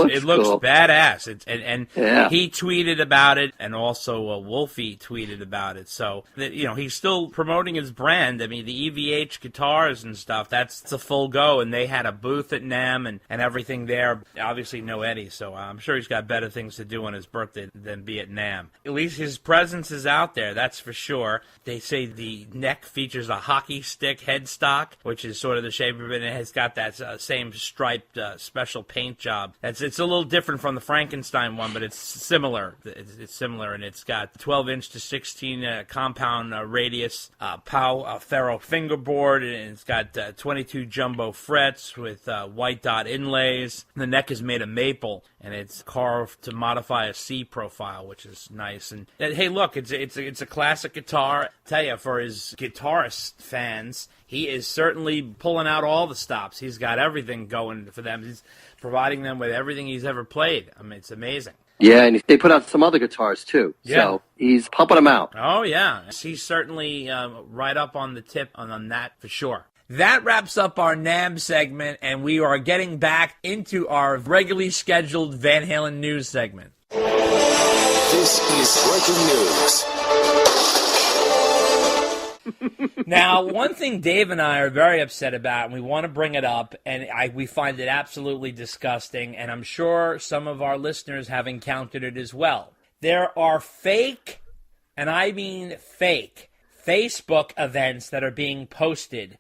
It looks cool. badass. And Yeah. he tweeted about it, and also Wolfie tweeted about it. So, he's still promoting his brand. I mean, the EVH guitars and stuff, that's a full go, and they had a booth at NAMM and everything there. Obviously, no Eddie, so I'm sure he's got better things to do on his birthday than be at NAMM. At least his presence is out there, that's for sure. They say the neck features a hockey stick headstock, which is sort of the shape of it, and it has got that same striped special paint job. It's a little different from the Frankenstein one, but it's similar. It's similar, and it's got 12-inch to 16 compound radius POW ferro fingerboard, and it's got 22 jumbo frets with white dot inlays. The neck is made of maple, and it's carved to modify a C profile, which is nice. And hey, look, it's a classic guitar. I tell you, for his guitarist fans, he is certainly pulling out all the stops. He's got everything going for them. He's providing them with everything he's ever played. I mean, it's amazing. Yeah, and they put out some other guitars, too. Yeah. So he's pumping them out. Oh, yeah. He's certainly right up on the tip on that for sure. That wraps up our NAMM segment, and we are getting back into our regularly scheduled Van Halen news segment. This is breaking news. Now, one thing Dave and I are very upset about, and we want to bring it up, and we find it absolutely disgusting, and I'm sure some of our listeners have encountered it as well. There are fake, and I mean fake, Facebook events that are being posted.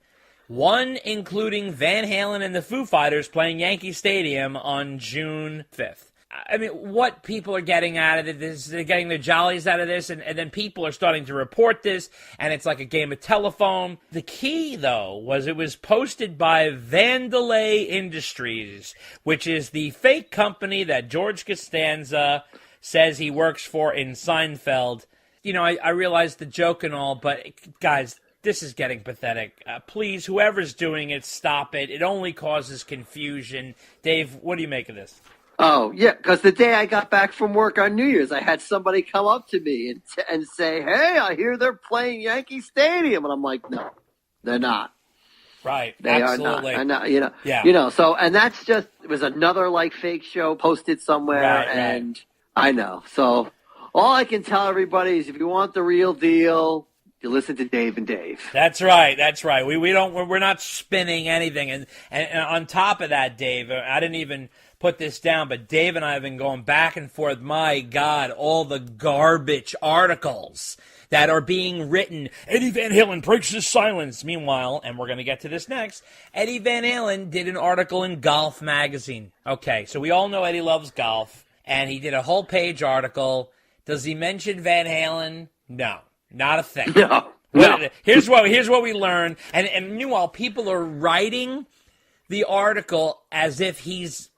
One including Van Halen and the Foo Fighters playing Yankee Stadium on June 5th. I mean, what people are getting out of it is they're getting their jollies out of this, and then people are starting to report this, and it's like a game of telephone. The key, though, was it was posted by van-halen Industries, which is the fake company that George Costanza says he works for in Seinfeld. I realize the joke and all, but guys, this is getting pathetic. Please, whoever's doing it, stop it. It only causes confusion. Dave, what do you make of this? Oh, yeah, because the day I got back from work on New Year's, I had somebody come up to me and say, hey, I hear they're playing Yankee Stadium. And I'm like, no, they're not. Right, They absolutely. are not. And, Yeah. So, and that's just, it was another, fake show posted somewhere. Right. And I know. So all I can tell everybody is if you want the real deal, you listen to Dave and Dave. That's right. We're not spinning anything. And on top of that, Dave, I didn't even put this down, but Dave and I have been going back and forth. My God, all the garbage articles that are being written. Eddie Van Halen breaks his silence. Meanwhile, and we're going to get to this next, Eddie Van Halen did an article in Golf magazine. Okay, so we all know Eddie loves golf, and he did a whole page article. Does he mention Van Halen? No, not a thing. No. Here's what we learned, and meanwhile, people are writing the article as if he's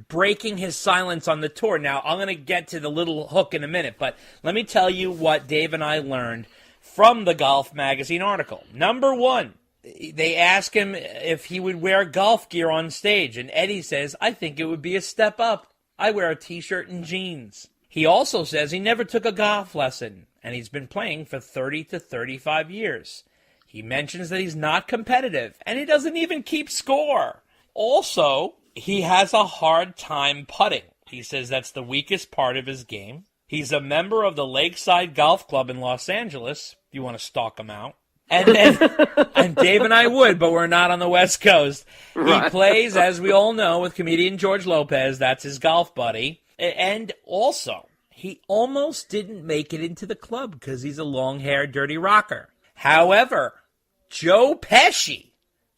breaking his silence on the tour. Now, I'm going to get to the little hook in a minute, but let me tell you what Dave and I learned from the Golf magazine article. Number one, they ask him if he would wear golf gear on stage, and Eddie says, I think it would be a step up. I wear a t-shirt and jeans. He also says he never took a golf lesson, and he's been playing for 30 to 35 years. He mentions that he's not competitive, and he doesn't even keep score. Also, he has a hard time putting. He says that's the weakest part of his game. He's a member of the Lakeside Golf Club in Los Angeles. If you want to stalk him out. And Dave and I would, but we're not on the West Coast. Right. He plays, as we all know, with comedian George Lopez. That's his golf buddy. And also, he almost didn't make it into the club because he's a long-haired dirty rocker. However,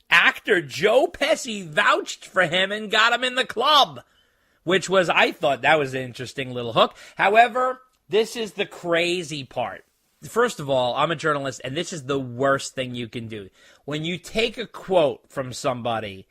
actor Joe Pesci vouched for him and got him in the club, which was, I thought that was an interesting little hook. However, this is the crazy part. First of all, I'm a journalist, and this is the worst thing you can do. When you take a quote from somebody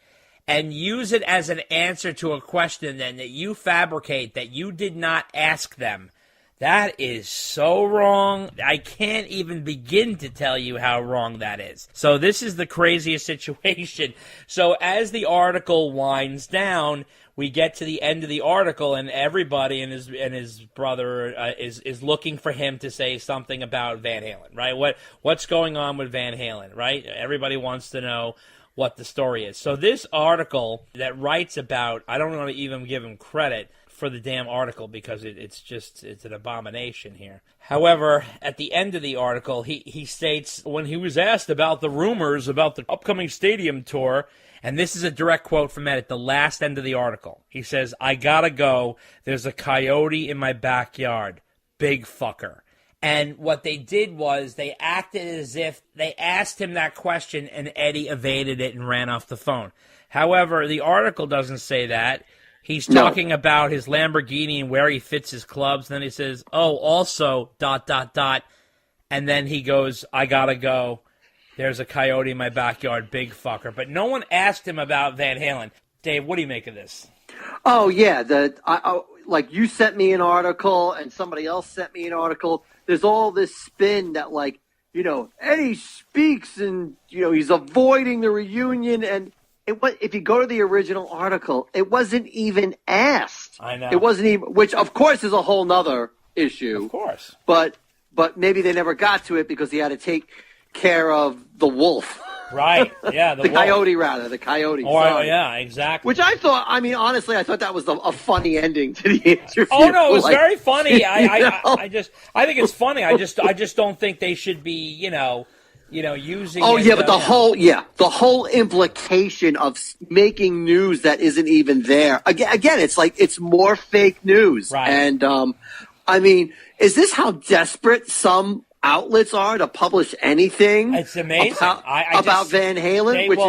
and use it as an answer to a question then that you fabricate that you did not ask them, that is so wrong. I can't even begin to tell you how wrong that is. So this is the craziest situation. So as the article winds down, we get to the end of the article, and everybody and his brother is looking for him to say something about Van Halen, right? What's going on with Van Halen, right? Everybody wants to know what the story is. So this article that writes about, I don't want to even give him credit for the damn article because it's an abomination here. However, at the end of the article, he states when he was asked about the rumors about the upcoming stadium tour, and this is a direct quote from Ed at the last end of the article. He says, "I gotta go. There's a coyote in my backyard. Big fucker." And what they did was they acted as if they asked him that question and Eddie evaded it and ran off the phone. However, the article doesn't say that. He's talking about his Lamborghini and where he fits his clubs. And then he says, "Oh, also, ... And then he goes, "I gotta go. There's a coyote in my backyard. Big fucker." But no one asked him about Van Halen. Dave, what do you make of this? Oh, yeah. Like you sent me an article and somebody else sent me an article. There's all this spin that, like, Eddie speaks and, he's avoiding the reunion. And if you go to the original article, it wasn't even asked. I know. It wasn't even, which of course is a whole nother issue. Of course. But maybe they never got to it because he had to take care of the wolf. Right. Yeah. The coyote, rather. The coyote. Sorry. Yeah, exactly. Which I thought, honestly, I thought that was a funny ending to the interview. Oh, no, it was very funny. I think it's funny. I just don't think they should be, using. Oh, yeah, but the whole implication of making news that isn't even there. Again, it's like it's more fake news. Right. And, is this how desperate some outlets are to publish anything? It's amazing about Van Halen,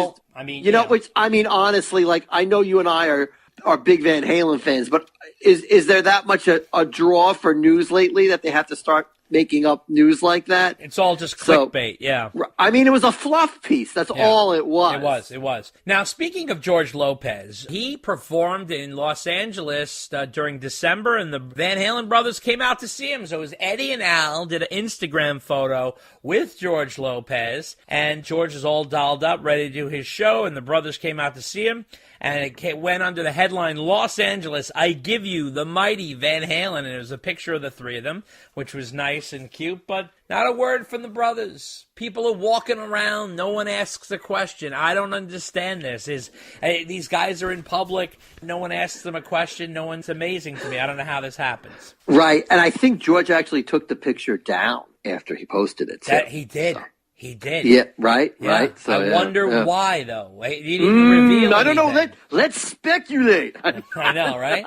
honestly, like I know you and I are big Van Halen fans, but is there that much a draw for news lately that they have to start making up news like that? It's all just clickbait, yeah. It was a fluff piece. That's all it was. It was. Now, speaking of George Lopez, he performed in Los Angeles during December, and the Van Halen brothers came out to see him. So it was Eddie and Al did an Instagram photo with George Lopez, and George is all dolled up, ready to do his show, and the brothers came out to see him. And it went under the headline, "Los Angeles, I give you the mighty Van Halen." And it was a picture of the three of them, which was nice and cute, but not a word from the brothers. People are walking around. No one asks a question. I don't understand this. These guys are in public. No one asks them a question. No one's amazing to me. I don't know how this happens. Right. And I think George actually took the picture down after he posted it. He did. So. He did. Yeah, right, yeah. right. So, I wonder why, though. He didn't reveal I don't anything. know. Let's speculate. I know, right?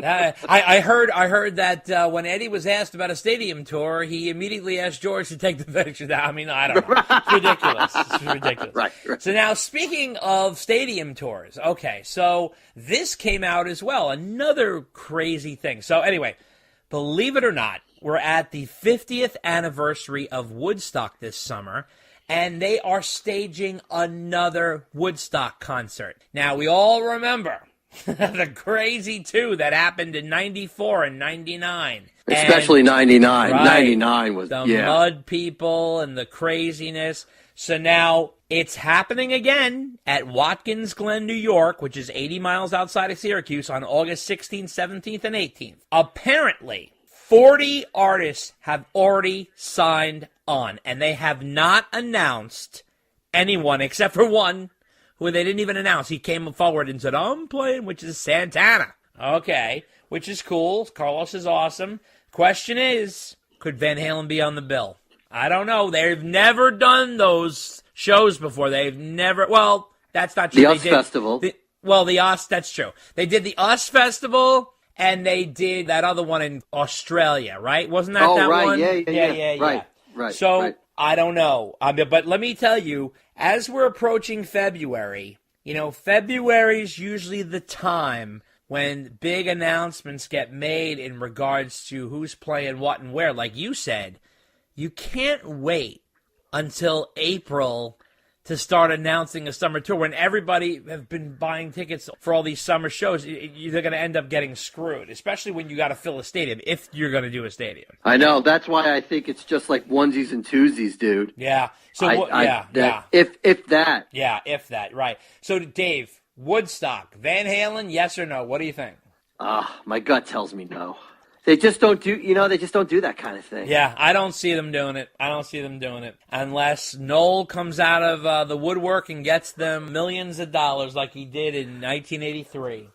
I heard that when Eddie was asked about a stadium tour, he immediately asked George to take the picture down. I don't know. It's ridiculous. It's ridiculous. Right. So now, speaking of stadium tours, okay, so this came out as well. Another crazy thing. So anyway, believe it or not, we're at the 50th anniversary of Woodstock this summer, and they are staging another Woodstock concert. Now, we all remember the crazy two that happened in 94 and 99. Especially 99. Right, 99 was, the mud people and the craziness. So now it's happening again at Watkins Glen, New York, which is 80 miles outside of Syracuse, on August 16th, 17th, and 18th. Apparently, 40 artists have already signed on, and they have not announced anyone except for one who they didn't even announce. He came forward and said, "I'm playing," which is Santana. Okay, which is cool. Carlos is awesome. Question is, could Van Halen be on the bill? I don't know. They've never done those shows before. They've never, well, that's not true. The US Festival. The US, that's true. They did the US Festival. And they did that other one in Australia, right? Wasn't that that right. one? Yeah. Right. So, I don't know. But let me tell you, as we're approaching February, February's usually the time when big announcements get made in regards to who's playing what and where. Like you said, you can't wait until April to start announcing a summer tour when everybody have been buying tickets for all these summer shows. They're going to end up getting screwed, especially when you got to fill a stadium, if you're going to do a stadium. I know. That's why I think it's just like onesies and twosies, dude. Yeah. So If that. Yeah, if that. Right. So Dave, Woodstock, Van Halen, yes or no? What do you think? My gut tells me no. They just don't do, they just don't do that kind of thing. Yeah, I don't see them doing it. Unless Noel comes out of the woodwork and gets them millions of dollars like he did in 1983.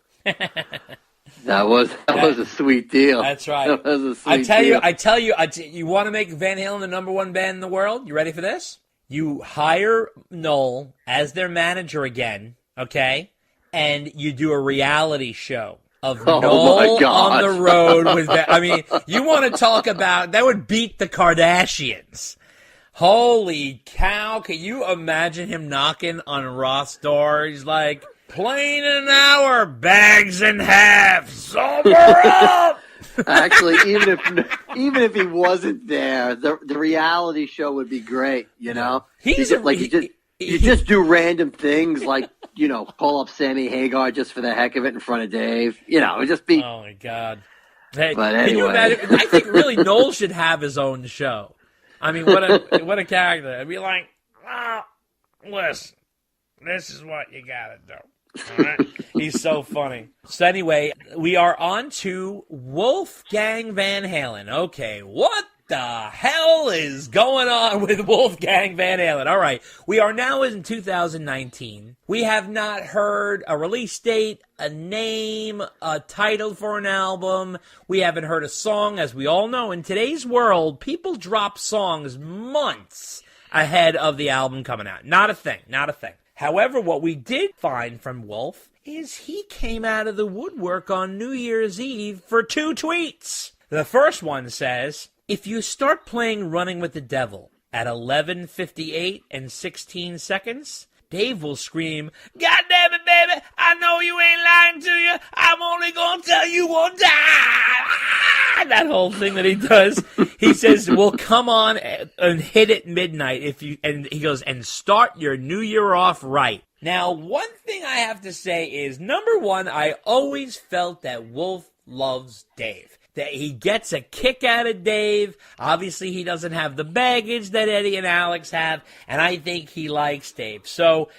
That was a sweet deal. That's right. That was a sweet deal. I tell you, you want to make Van Halen the number one band in the world? You ready for this? You hire Noel as their manager again, okay? And you do a reality show of Noel on the road with that. I mean, you want to talk about, that would beat the Kardashians. Holy cow. Can you imagine him knocking on Roth's door? He's like, plane an hour, bags in half, sober up. Actually, even if he wasn't there, the reality show would be great. You just do random things like call up Sammy Hagar just for the heck of it in front of Dave. It would just be. Oh my God! Hey, but anyway, can you imagine? I think really Noel should have his own show. I mean, what a character! I'd be like, listen, this is what you gotta do. All right? He's so funny. So anyway, we are on to Wolfgang Van Halen. Okay, what the hell is going on with Wolfgang Van Halen? All right, we are now in 2019. We have not heard a release date, a name, a title for an album. We haven't heard a song. As we all know, in today's world, people drop songs months ahead of the album coming out. Not a thing. However, what we did find from Wolf is he came out of the woodwork on New Year's Eve for 2 tweets. The first one says, if you start playing Running with the Devil at 11:58 and 16 seconds, Dave will scream, God damn it, baby, I know you ain't lying to you. I'm only going to tell you one time. That whole thing that he does. He says, well, come on and hit at midnight and he goes, and start your new year off right. Now, one thing I have to say is, number one, I always felt that Wolf loves Dave. That he gets a kick out of Dave. Obviously, he doesn't have the baggage that Eddie and Alex have, and I think he likes Dave. So,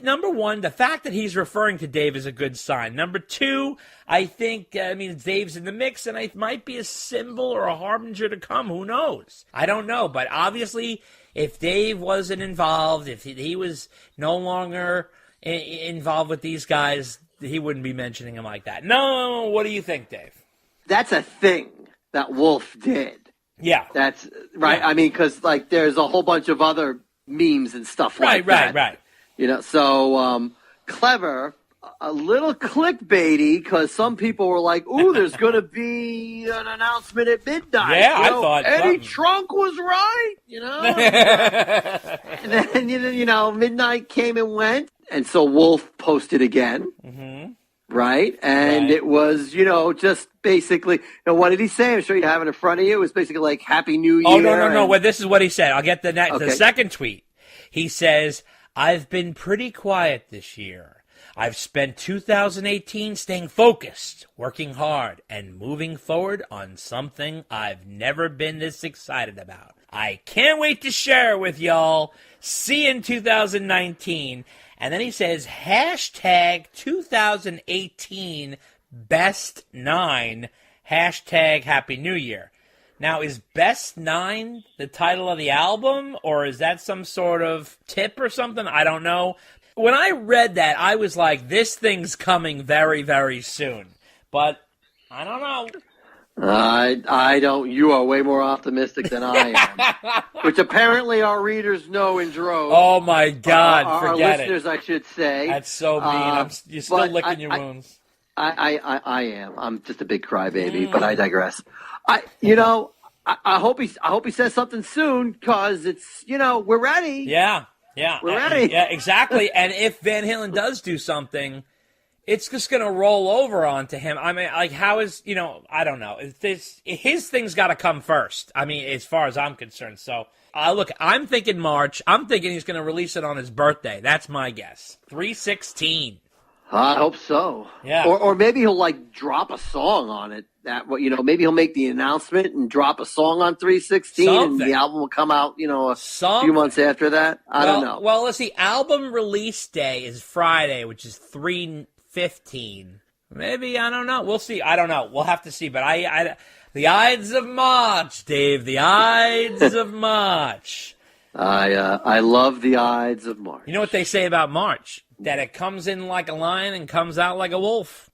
number one, the fact that he's referring to Dave is a good sign. Number two, I think, Dave's in the mix, and it might be a symbol or a harbinger to come. Who knows? I don't know, but obviously, if Dave wasn't involved, if he was no longer involved with these guys, he wouldn't be mentioning him like that. No, what do you think, Dave? That's a thing that Wolf did. Yeah. That's right. Yeah. I mean, because there's a whole bunch of other memes and stuff like that. Right. So clever, a little clickbaity, because some people were like, ooh, there's going to be an announcement at midnight. Yeah, I thought Eddie Trunk was right, And then, midnight came and went. And so Wolf posted again. Mm-hmm. Right? And it was, just basically, what did he say? I'm sure you have it in front of you. It was basically like, Happy New Year. Oh, no. Well, this is what he said. I'll get the second tweet. He says, I've been pretty quiet this year. I've spent 2018 staying focused, working hard, and moving forward on something I've never been this excited about. I can't wait to share it with y'all. See you in 2019. And then he says, hashtag 2018 best 9, hashtag Happy New Year. Now, is best 9 the title of the album, or is that some sort of tip or something? I don't know. When I read that, I was like, this thing's coming very, very soon. But I don't know. I don't. You are way more optimistic than I am, which apparently our readers know in droves. Oh my God! Forget our listeners, I should say. That's so mean. You're still licking your wounds. I am. I'm just a big crybaby, but I digress. I hope he says something soon, because it's we're ready. Yeah, we're ready. Yeah, exactly. And if Van Halen does do something, it's just going to roll over onto him. I mean, how is, I don't know. His thing's got to come first. I mean, as far as I'm concerned. So, look, I'm thinking March. I'm thinking he's going to release it on his birthday. That's my guess. 3/16. I hope so. Yeah. Or maybe he'll, drop a song on it. Maybe he'll make the announcement and drop a song on 3/16, and the album will come out, a few months after that. I don't know. Well, let's see. Album release day is Friday, which is 3/15. Maybe, I don't know. We'll see. I don't know. We'll have to see. But the Ides of March, Dave. The Ides of March. I love the Ides of March. You know what they say about March? That it comes in like a lion and comes out like a wolf.